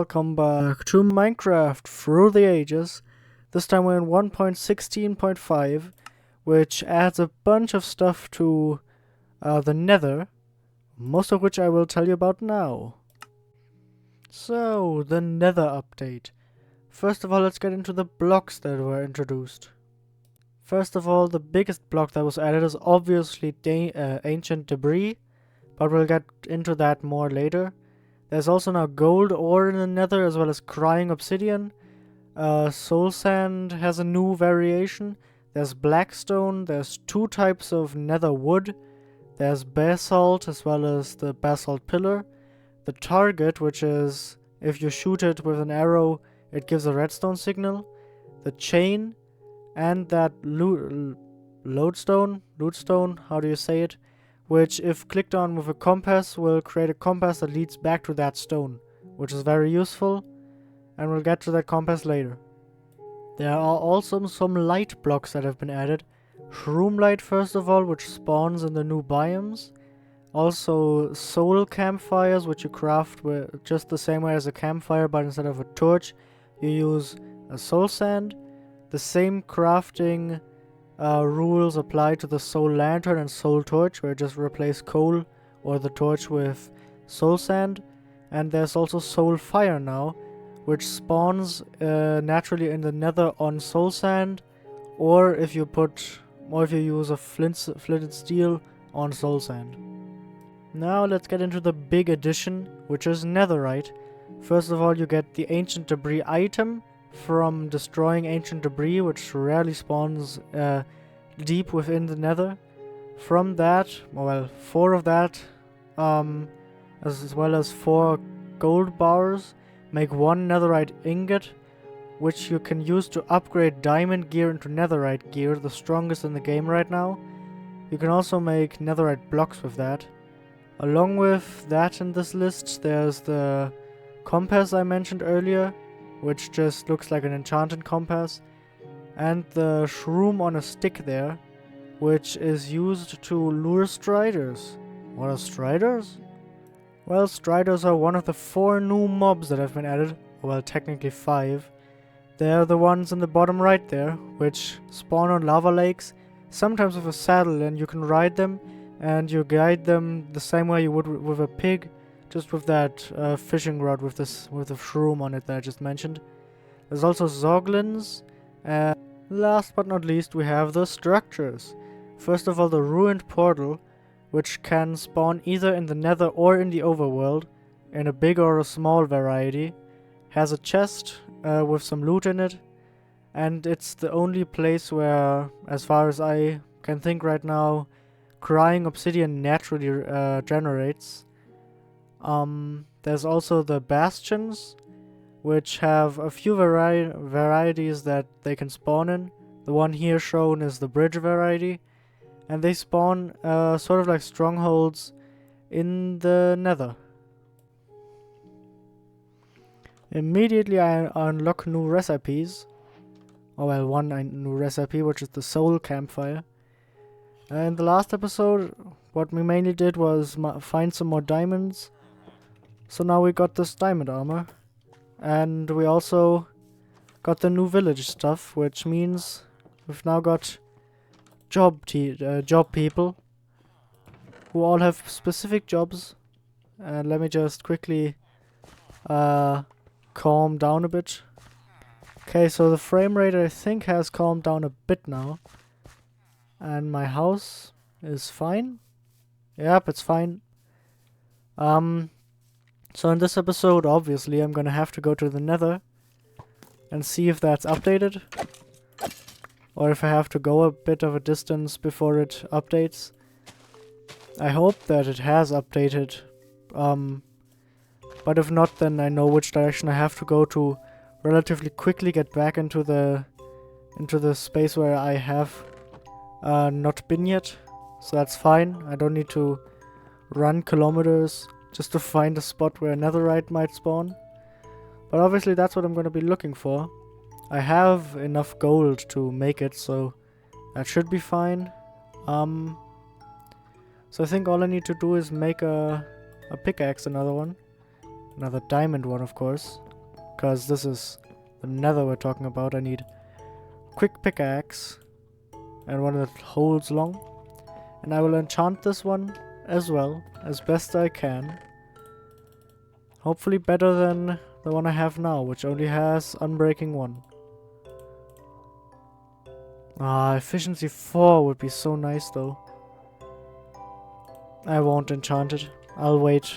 welcome back to Minecraft Through the Ages. This time we're in 1.16.5, which adds a bunch of stuff to the Nether, most of which I will tell you about now. So, the Nether update. First of all, let's get into the blocks that were introduced. First of all, the biggest block that was added is obviously ancient debris, but we'll get into that more later. There's also now gold ore in the Nether, as well as crying obsidian. Soul sand has a new variation. There's blackstone. There's two types of nether wood. There's basalt, as well as the basalt pillar. The target, which is, if you shoot it with an arrow, it gives a redstone signal. The chain, and that lodestone, how do you say it? Which, if clicked on with a compass, will create a compass that leads back to that stone, which is very useful, and we'll get to that compass later. There are also some light blocks that have been added. Shroom light, first of all, which spawns in the new biomes. Also soul campfires, which you craft with just the same way as a campfire, but instead of a torch, you use a soul sand. The same crafting rules apply to the soul lantern and soul torch, where you just replace coal or the torch with soul sand. And there's also soul fire now, which spawns naturally in the Nether on soul sand, or if you use a flint and steel on soul sand. Now let's get into the big addition, which is netherite. First of all, you get the ancient debris item from destroying ancient debris, which rarely spawns deep within the Nether. From that, well, 4 of that, as well as 4 gold bars, make 1 netherite ingot, which you can use to upgrade diamond gear into netherite gear, the strongest in the game right now. You can also make netherite blocks with that. Along with that in this list, there's the compass I mentioned earlier, which just looks like an enchanted compass, and the shroom on a stick there, which is used to lure striders. What are striders? Well, striders are one of the 4 new mobs that have been added, well, technically 5. They're the ones in the bottom right there, which spawn on lava lakes, sometimes with a saddle, and you can ride them, and you guide them the same way you would with a pig, just with that fishing rod with the shroom on it that I just mentioned. There's also zoglins, and last but not least we have the structures. First of all, the ruined portal, which can spawn either in the Nether or in the overworld, in a big or a small variety, has a chest with some loot in it, and it's the only place where, as far as I can think right now, crying obsidian naturally generates. There's also the bastions, which have a few varieties that they can spawn in. The one here shown is the bridge variety, and they spawn sort of like strongholds in the Nether. Immediately I unlock new recipes. Oh well, one new recipe, which is the soul campfire. In the last episode, what we mainly did was find some more diamonds. So now we got this diamond armor. And we also got the new village stuff, which means we've now got job people who all have specific jobs. And let me just quickly calm down a bit. Okay, so the frame rate I think has calmed down a bit now. And my house is fine. Yep, it's fine. So in this episode, obviously, I'm gonna have to go to the Nether and see if that's updated, or if I have to go a bit of a distance before it updates. I hope that it has updated, but if not, then I know which direction I have to go to relatively quickly get back into the space where I have not been yet. So that's fine. I don't need to run kilometers just to find a spot where netherite might spawn. But obviously that's what I'm going to be looking for. I have enough gold to make it, so that should be fine. So I think all I need to do is make a pickaxe, another diamond one, of course. because this is the nether we're talking about. I need quick pickaxe and one that holds long. And I will enchant this one as well, as best I can. Hopefully better than the one I have now, which only has Unbreaking 1. Ah, efficiency 4 would be so nice though. I won't enchant it. I'll wait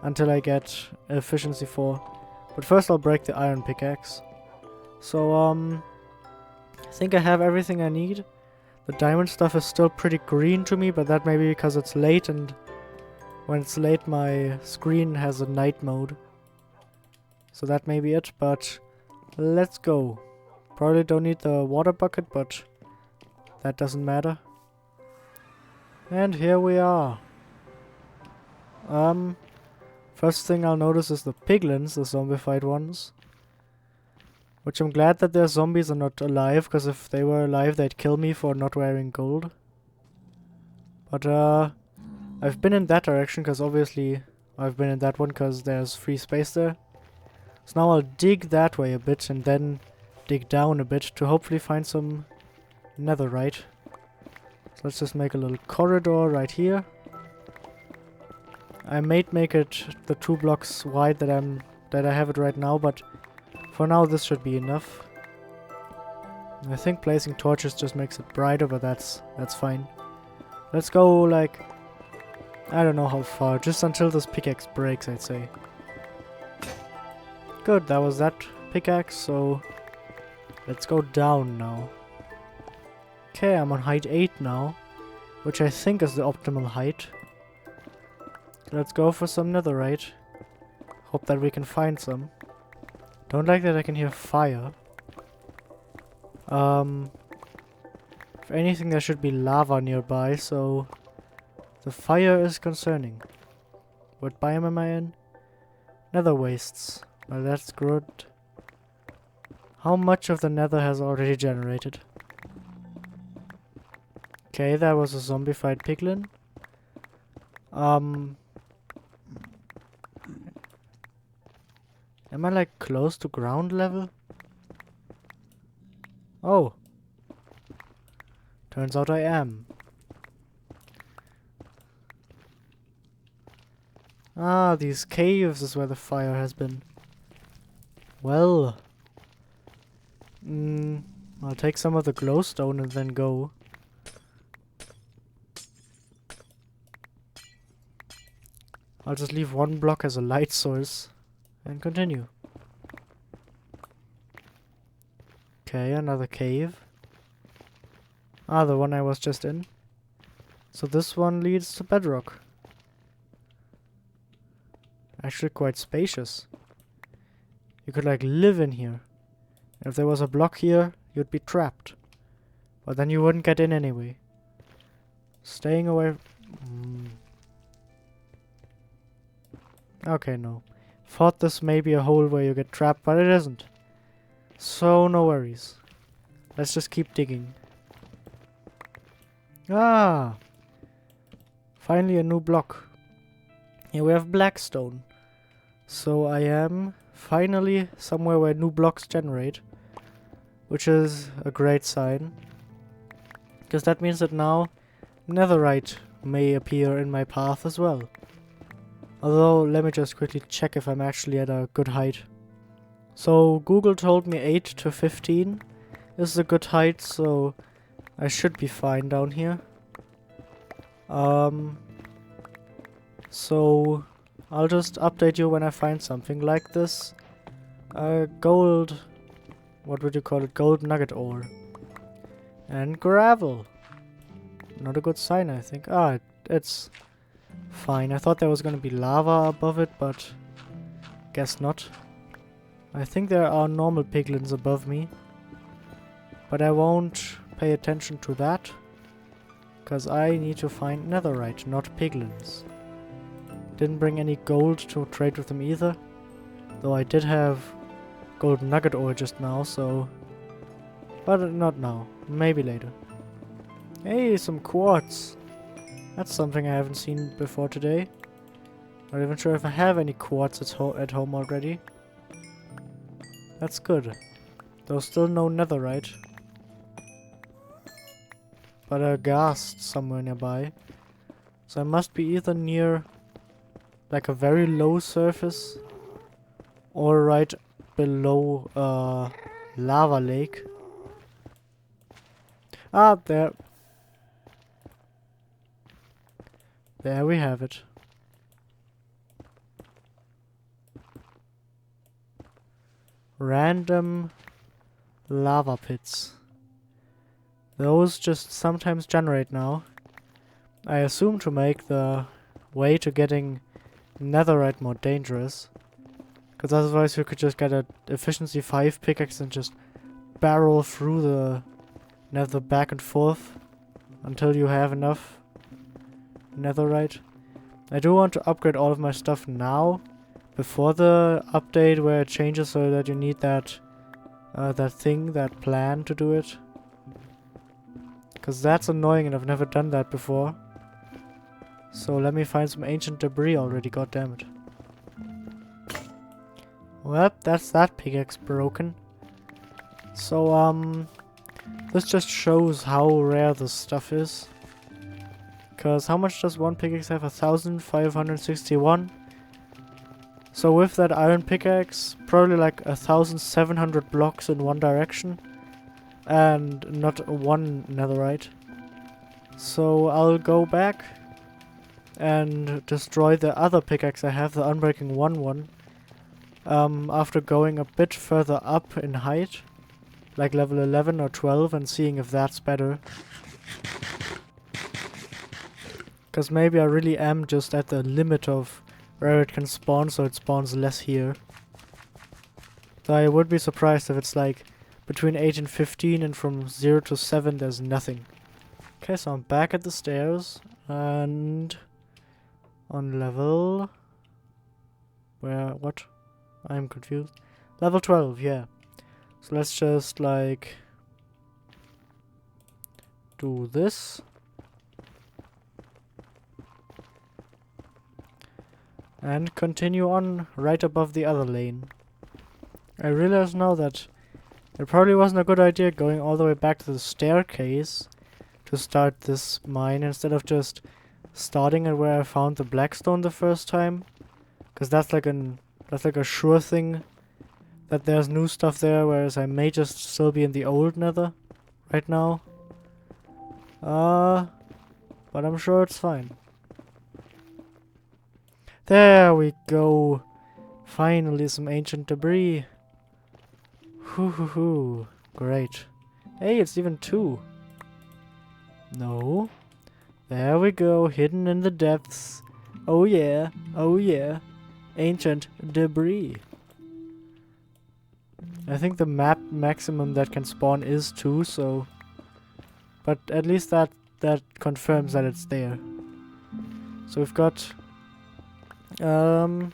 until I get efficiency 4. But first I'll break the iron pickaxe. So, I think I have everything I need. The diamond stuff is still pretty green to me, but that may be because it's late, and when it's late my screen has a night mode. So that may be it, but let's go. Probably don't need the water bucket, but that doesn't matter. And here we are. First thing I'll notice is the piglins, the zombified ones. Which I'm glad that their zombies are not alive, because if they were alive they'd kill me for not wearing gold. But I've been in that direction because obviously I've been in that one because there's free space there. So now I'll dig that way a bit and then dig down a bit to hopefully find some netherite. So let's just make a little corridor right here. I might make it the 2 blocks wide that I have it right now, but for now this should be enough. I think placing torches just makes it brighter, but that's fine. Let's go like, I don't know how far, just until this pickaxe breaks, I'd say. Good, that was that pickaxe, so let's go down now. Okay, I'm on height 8 now, which I think is the optimal height. Let's go for some netherite. Hope that we can find some. Don't like that I can hear fire. If anything, there should be lava nearby, so the fire is concerning. What biome am I in? Nether wastes. Well, that's good. How much of the nether has already generated? Okay, that was a zombified piglin. Am I like close to ground level? Oh. Turns out I am. Ah, these caves is where the fire has been. Well. I'll take some of the glowstone and then go. I'll just leave 1 block as a light source. And continue. Okay, another cave. Ah, the one I was just in. So this one leads to bedrock. Actually quite spacious. You could like live in here. If there was a block here, you'd be trapped. But then you wouldn't get in anyway. Staying away... Okay, no. Thought this may be a hole where you get trapped, but it isn't. So no worries. Let's just keep digging. Ah! Finally a new block. Here we have blackstone. So I am finally somewhere where new blocks generate. Which is a great sign. Because that means that now netherite may appear in my path as well. Although, let me just quickly check if I'm actually at a good height. So, Google told me 8 to 15 is a good height, so I should be fine down here. So, I'll just update you when I find something like this. Gold... What would you call it? Gold nugget ore. And gravel. Not a good sign, I think. Ah, it's... fine. I thought there was gonna be lava above it, but guess not. I think there are normal piglins above me, but I won't pay attention to that, because I need to find netherite, not piglins. Didn't bring any gold to trade with them either, though I did have gold nugget ore just now, so... But not now. Maybe later. Hey, some quartz! That's something I haven't seen before today. Not even sure if I have any quartz at home already. That's good. There's still no netherite. But a ghast somewhere nearby. So I must be either near like a very low surface or right below a lava lake. Ah, there. There we have it. Random lava pits. Those just sometimes generate now. I assume to make the way to getting netherite more dangerous. Because otherwise you could just get an efficiency 5 pickaxe and just barrel through the nether back and forth until you have enough netherite. I do want to upgrade all of my stuff now before the update where it changes so that you need that that plan to do it. Because that's annoying and I've never done that before. So let me find some ancient debris already, goddammit. Well, that's that pickaxe broken. So, this just shows how rare this stuff is. Because how much does one pickaxe have? 1,561. So with that iron pickaxe, probably like 1,700 blocks in one direction. And not one netherite. So I'll go back and destroy the other pickaxe I have, the Unbreaking 1 after going a bit further up in height, like level 11 or 12, and seeing if that's better. Because maybe I really am just at the limit of where it can spawn, so it spawns less here. Though I would be surprised if it's like between 8 and 15 and from 0 to 7 there's nothing. Okay, so I'm back at the stairs and on level... what? I'm confused. Level 12, yeah. So let's just like do this. And continue on right above the other lane. I realize now that it probably wasn't a good idea going all the way back to the staircase to start this mine instead of just starting at where I found the blackstone the first time. Because that's like a sure thing that there's new stuff there, whereas I may just still be in the old nether right now. But I'm sure it's fine. There we go. Finally some ancient debris. Hoo. Great. Hey, it's even 2. No. There we go, hidden in the depths. Oh yeah, oh yeah. Ancient debris. I think the map maximum that can spawn is 2, so... But at least that confirms that it's there. So we've got... Do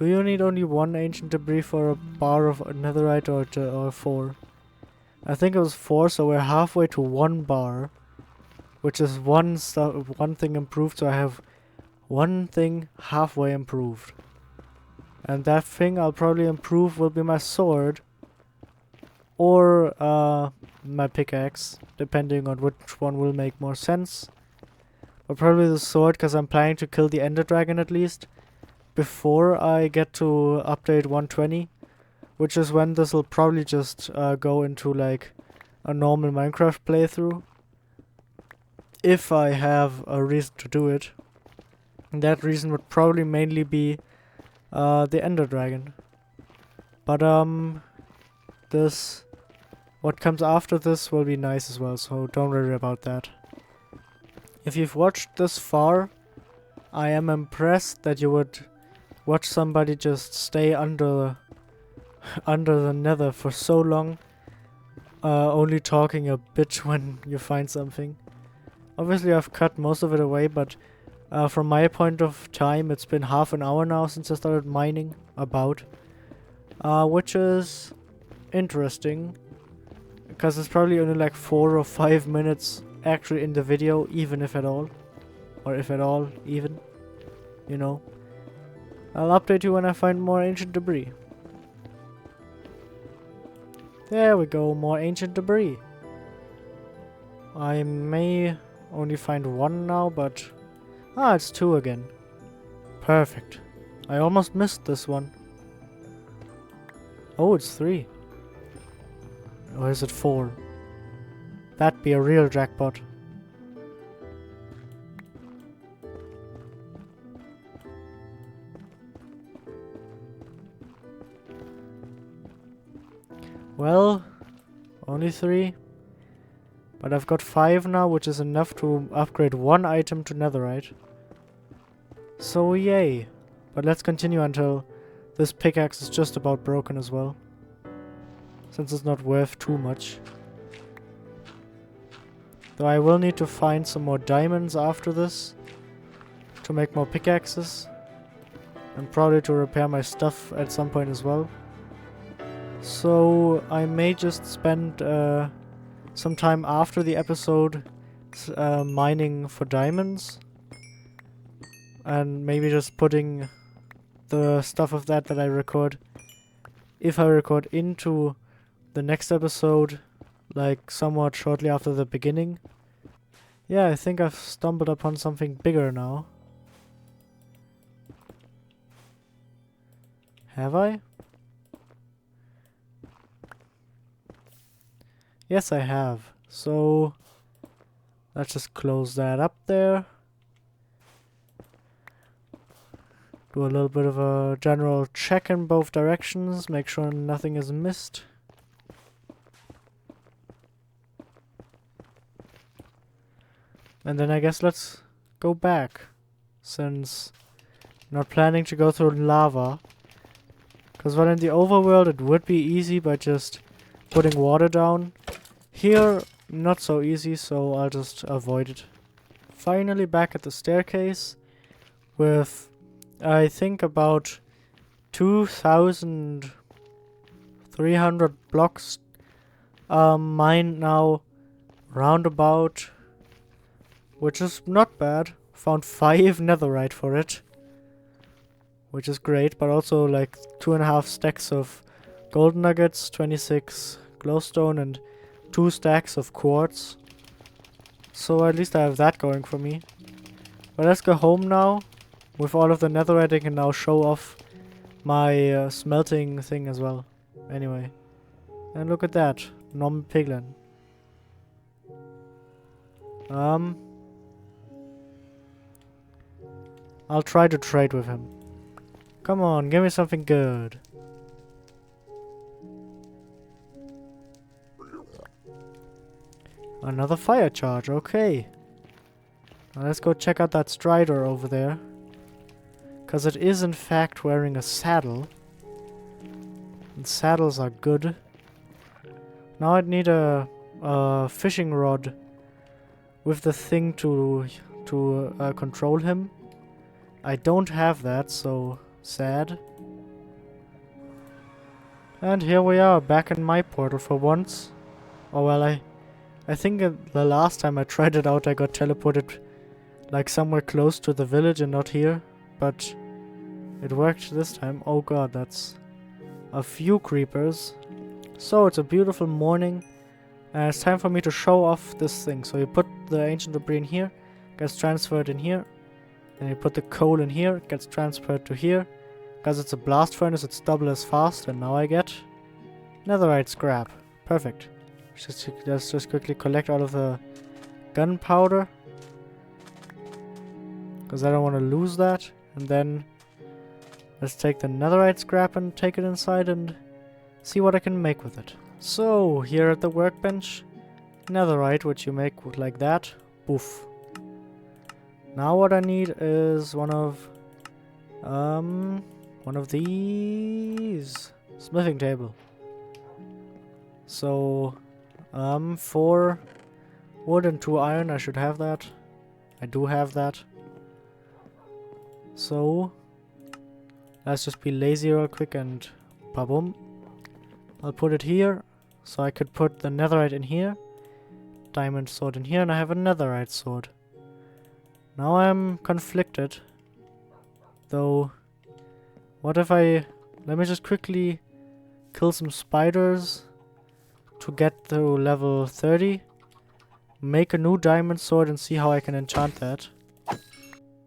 you need only 1 ancient debris for a bar of netherite or 4? I think it was 4, so we're halfway to 1 bar. Which is one thing improved, so I have 1 thing halfway improved. And that thing I'll probably improve will be my sword. Or my pickaxe, depending on which one will make more sense. But probably the sword, because I'm planning to kill the Ender Dragon at least. Before I get to update 120. Which is when this will probably just go into like a normal Minecraft playthrough. If I have a reason to do it. And that reason would probably mainly be the Ender Dragon. But what comes after this will be nice as well, so don't worry about that. If you've watched this far, I am impressed that you would watch somebody just stay under the nether for so long, only talking a bit when you find something. Obviously I've cut most of it away, but from my point of time it's been half an hour now since I started mining, about. Which is interesting, because it's probably only like 4 or 5 minutes actually in the video, even if at all. Or if at all, even. You know. I'll update you when I find more ancient debris. There we go, more ancient debris. I may only find one now, but... Ah, it's 2 again. Perfect. I almost missed this one. Oh, it's 3. Or is it 4? That'd be a real jackpot. Well, only 3. But I've got 5 now, which is enough to upgrade 1 item to netherite. So yay. But let's continue until this pickaxe is just about broken as well. Since it's not worth too much. Though I will need to find some more diamonds after this. To make more pickaxes. And probably to repair my stuff at some point as well. So I may just spend some time after the episode mining for diamonds. And maybe just putting the stuff of that I record, if I record, into the next episode, like somewhat shortly after the beginning. Yeah, I think I've stumbled upon something bigger now. Have I? Yes, I have. So let's just close that up there. Do a little bit of a general check in both directions, make sure nothing is missed. And then I guess let's go back, since I'm not planning to go through lava. Because while in the overworld it would be easy by just putting water down. Here, not so easy, so I'll just avoid it. Finally back at the staircase with, I think, about 2,300 blocks mined now, roundabout, which is not bad. Found 5 netherite for it, which is great, but also like 2.5 stacks of golden nuggets, 26 glowstone, and 2 stacks of quartz. So at least I have that going for me. But let's go home now. With all of the netherite, I can now show off my smelting thing as well. Anyway. And look at that. Normal piglin. I'll try to trade with him. Come on, give me something good. Another fire charge, okay. Now let's go check out that strider over there. Because it is in fact wearing a saddle. And saddles are good. Now I'd need a fishing rod with the thing to control him. I don't have that, so sad. And here we are, back in my portal for once. Oh well, I think the last time I tried it out I got teleported like somewhere close to the village and not here. But it worked this time. Oh god, that's a few creepers. So it's a beautiful morning. And it's time for me to show off this thing. So you put the ancient debris in here, gets transferred in here. Then you put the coal in here, gets transferred to here. Because it's a blast furnace, it's double as fast. And now I get netherite scrap. Perfect. Let's just quickly collect all of the gunpowder. Because I don't want to lose that. And then let's take the netherite scrap and take it inside and see what I can make with it. So, here at the workbench, netherite, which you make with like that. Poof. Now what I need is one of these smithing table. So, 4 wood and 2 iron, I should have that. I do have that. So, let's just be lazy real quick and pa-boom. I'll put it here, so I could put the netherite in here. Diamond sword in here, and I have a netherite sword. Now I'm conflicted. Though, what if let me just quickly kill some spiders to get to level 30. Make a new diamond sword and see how I can enchant that.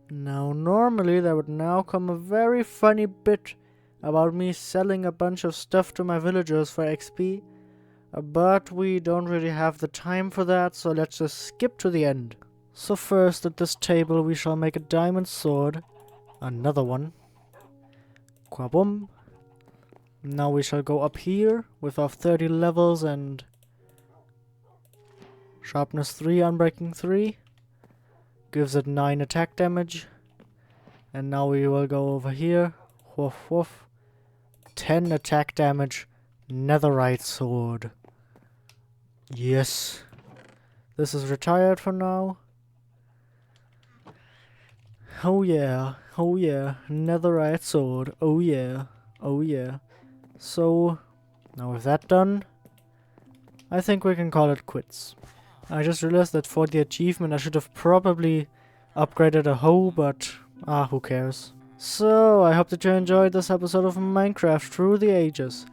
Now, normally there would now come a very funny bit about me selling a bunch of stuff to my villagers for XP. But we don't really have the time for that, so let's just skip to the end. So first at this table we shall make a diamond sword. Another one. Quaboom. Now we shall go up here with our 30 levels and sharpness 3, unbreaking 3. Gives it 9 attack damage. And now we will go over here. Woof woof. 10 attack damage. Netherite sword. Yes. This is retired for now. Oh yeah. Oh yeah. Netherite sword. Oh yeah. Oh yeah. So, now with that done, I think we can call it quits. I just realized that for the achievement I should have probably upgraded a hoe, but who cares. So, I hope that you enjoyed this episode of Minecraft Through the Ages.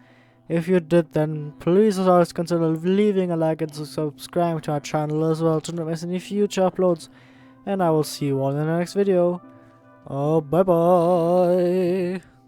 If you did, then please as always consider leaving a like and subscribing to our channel as well to not miss any future uploads. And I will see you all in the next video. Oh, bye bye.